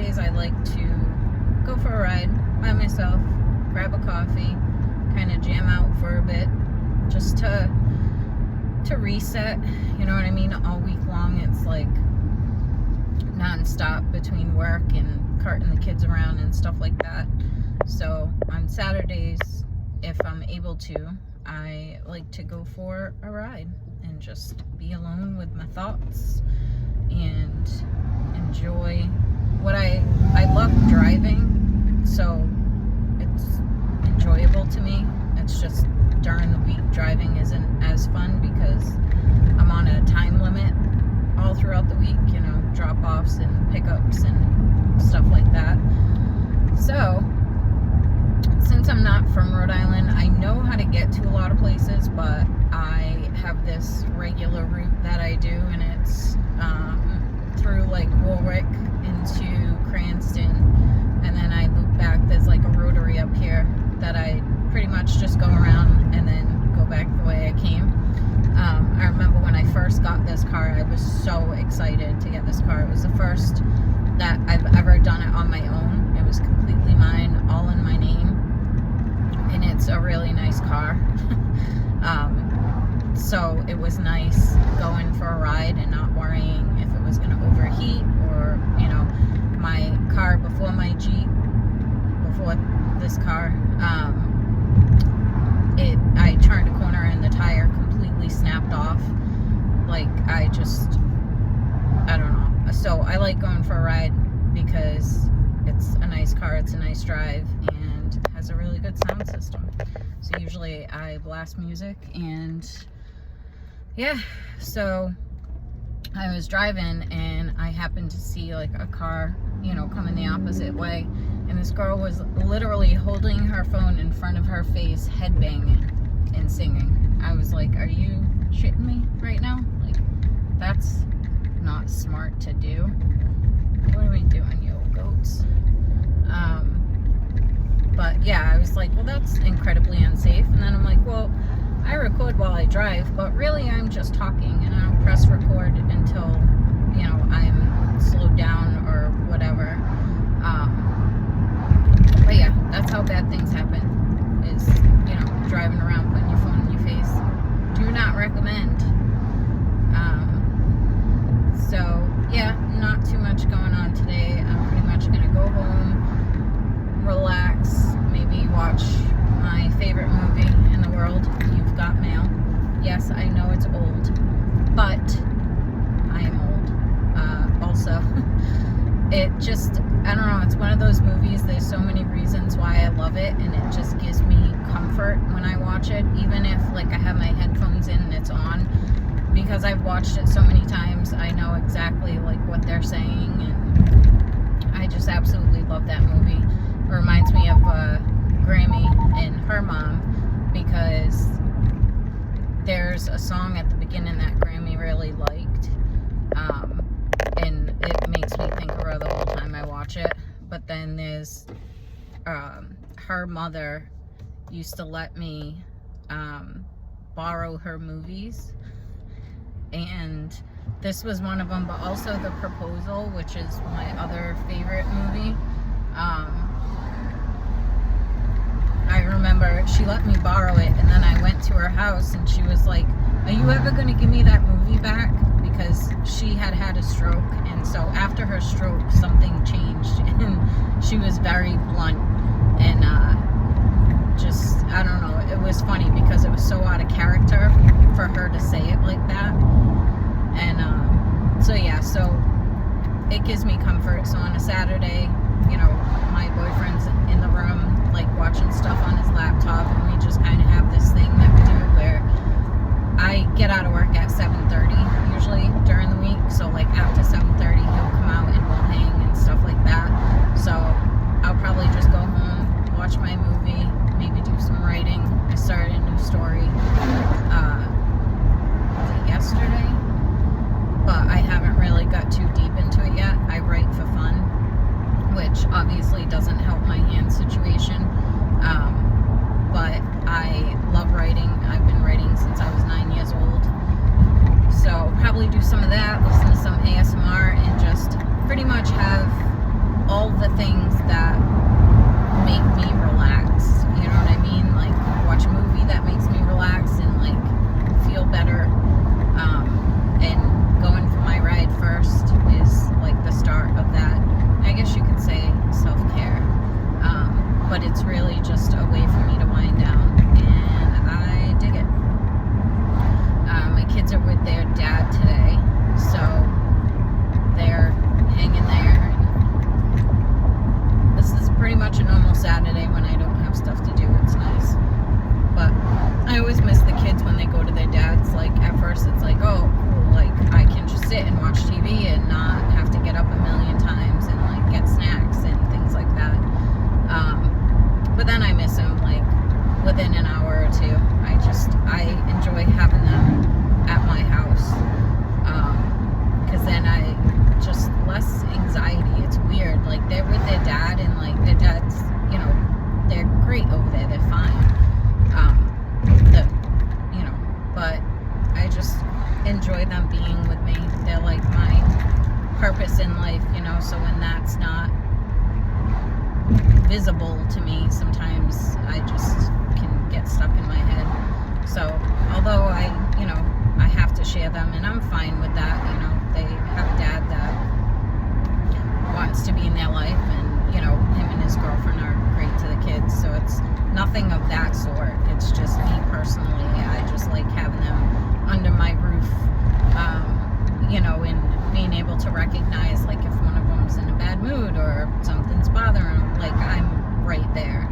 Saturdays I like to go for a ride by myself, grab a coffee, kind of jam out for a bit, just to reset, you know what I mean? All week long it's like non-stop between work and carting the kids around and stuff like that. So on Saturdays, if I'm able to, I like to go for a ride and just be alone with my thoughts and enjoy what I love driving, so it's enjoyable to me. It's just during the week driving isn't as fun because I'm on a time limit all throughout the week, you know, drop-offs and pickups and stuff like that. So since I'm not from Rhode Island, I know how to get to a lot of places, but I have this regular route that I do, and it's through like Warwick into Cranston, and then I loop back. There's like a rotary up here that I pretty much just go around and then go back the way I came. I remember when I first got this car, I was so excited to get this car. It was the first that I've ever done it on my own. It was completely mine, all in my name, and it's a really nice car. So it was nice going for a ride and not worrying if it was going to overheat, or, you know, my car before my Jeep, before this car, I turned a corner and the tire completely snapped off. Like, I don't know. So I like going for a ride because it's a nice car, it's a nice drive, and has a really good sound system. So usually I blast music, and yeah, so I was driving and I happened to see like a car, you know, coming the opposite way, and this girl was literally holding her phone in front of her face, headbanging and singing. I was like, are you shitting me right now? Like, that's not smart to do. What are we doing, you old goats? But yeah, I was like, well, that's incredibly unsafe. And then I'm like, well, I record while I drive, but really I'm just talking, and I don't press record until, you know, I'm slowed down or whatever. But yeah, that's how bad things happen, is, you know, driving around putting your phone in your face. Do not recommend. So yeah, not too much going on today. I'm pretty much gonna go home, relax, maybe watch my favorite movie in the world, You've Got Mail. Yes, I know it's old, but I am old. Also, it just, I don't know, it's one of those movies, there's so many reasons why I love it, and it just gives me comfort when I watch it, even if like I have my headphones in and it's on, because I've watched it so many times. I know exactly like what they're saying, and I just absolutely love that movie. It reminds me of Grammy and her mom, because there's a song at the beginning that Grammy really liked, and it makes me think of her the whole time I watch it. But then there's her mother used to let me borrow her movies, and this was one of them, but also The Proposal, which is my other favorite movie. I remember she let me borrow it, and then I went to her house and she was like, are you ever going to give me that movie back? Because she had a stroke, and so after her stroke something changed, and she was very blunt, and just, I don't know, it was funny because it was so out of character for her to say it like that. And so yeah, so it gives me comfort. So on a Saturday, you know, my boyfriend's in the room like watching stuff on his laptop, and we just kind of have this thing that we do where I get out of work at 7:30 usually during the week, so like after 7:30 he'll come out and we'll hang and stuff like that. So I'll probably just go home, watch my movie, maybe do some writing. I started a new story was it yesterday? But I haven't really got too deep into it yet. I write for fun, which obviously doesn't help my hand situation, but I love writing. I've been writing since I was 9 years old, so probably do some of that, listen to some ASMR, and just pretty much have all I just enjoy them being with me. They're like my purpose in life, you know, so when that's not visible to me, sometimes I just can get stuck in my head. So although I have to share them, and I'm fine with that, you know, they have a dad that wants to be in their life, and, you know, him and his girlfriend are great to the kids, so it's nothing of that sort. It's just me personally. I just like having them under my roof, you know, and being able to recognize, like, if one of them's in a bad mood or something's bothering them, like, I'm right there,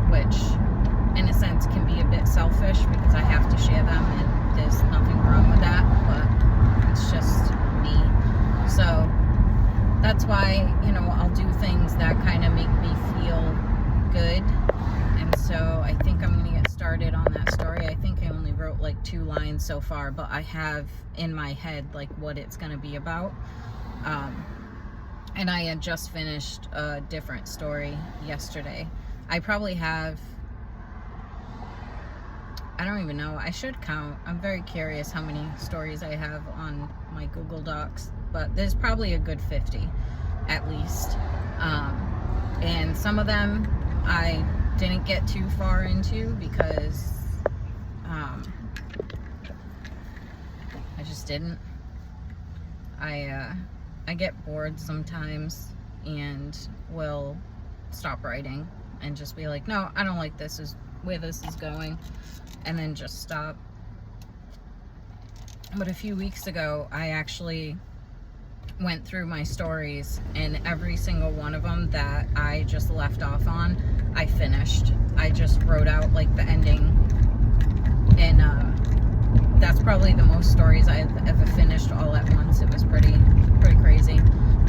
which in a sense can be a bit selfish because I have to share them, and there's nothing wrong with that, but it's just me. So that's why, you know, I'll do things that kind of make me feel good. And so I think I'm going to get started on that story. I think I only wrote like 2 lines so far, but I have in my head like what it's going to be about. And I had just finished a different story yesterday. I probably have, I don't even know, I should count. I'm very curious how many stories I have on my Google Docs, but there's probably a good 50 at least. And some of them I didn't get too far into because I just didn't. I get bored sometimes and will stop writing and just be like, no, I don't like this is where this is going, and then just stop. But a few weeks ago, I actually went through my stories, and every single one of them that I just left off on, I finished. I just wrote out like the ending, and that's probably the most stories I've ever finished all at once. It was pretty crazy,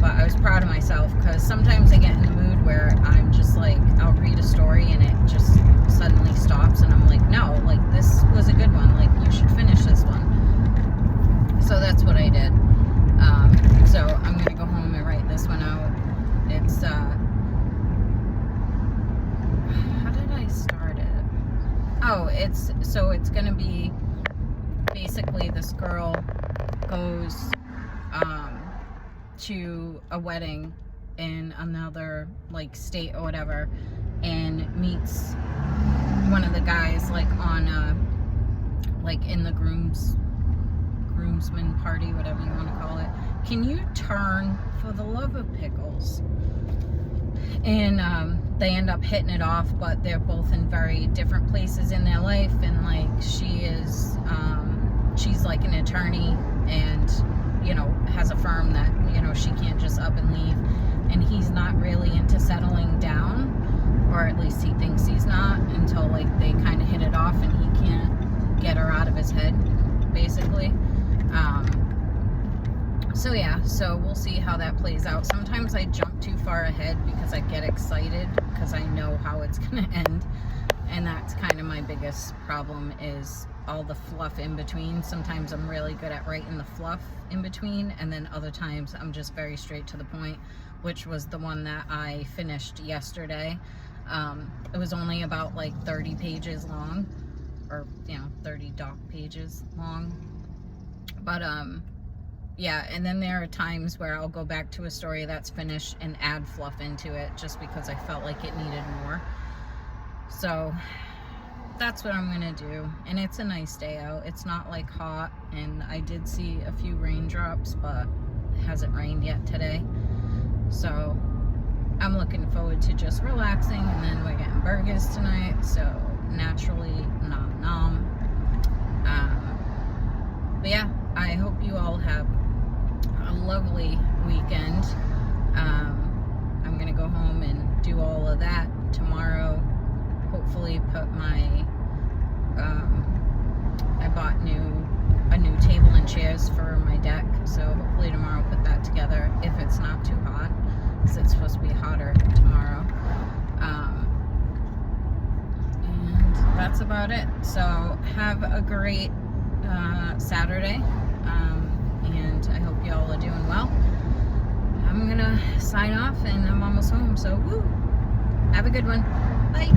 but I was proud of myself because sometimes I get in the mood where I'm just like, I'll read a story and it just suddenly stops, and I'm like, no, like, this was a good one, like, you should finish this one. So that's what I did. So I'm gonna go home and write this one out. It's how did I start it? Oh, it's gonna be basically this girl goes to a wedding in another like state or whatever, and meets one of the guys like on like in the groomsman party, whatever you want to call it. Can you turn, for the love of pickles? And they end up hitting it off, but they're both in very different places in their life, and like she's like an attorney, and, you know, has a firm that, you know, she can't just up and leave, and he's not really into settling down, or at least he thinks he's not, until like they kind of hit it off and he can't get her out of his head, basically. So yeah, so we'll see how that plays out. Sometimes I jump too far ahead because I get excited because I know how it's gonna end, and that's kind of my biggest problem, is all the fluff in between. Sometimes I'm really good at writing the fluff in between, and then other times I'm just very straight to the point, which was the one that I finished yesterday. It was only about like 30 pages long, or, you know, 30 doc pages long, but yeah. And then there are times where I'll go back to a story that's finished and add fluff into it just because I felt like it needed more. So that's what I'm gonna do. And it's a nice day out. It's not like hot, and I did see a few raindrops, but it hasn't rained yet today. So I'm looking forward to just relaxing, and then we're getting burgers tonight, so naturally nom nom. But yeah, I hope you all have a lovely weekend. I'm gonna go home and do all of that tomorrow. Hopefully put my I bought a new table and chairs for my deck, so hopefully tomorrow I'll put that together if it's not too hot, because it's supposed to be hotter tomorrow. And that's about it. So have a great Saturday, and I hope y'all are doing well. I'm gonna sign off, and I'm almost home, so woo! Have a good one. Bye.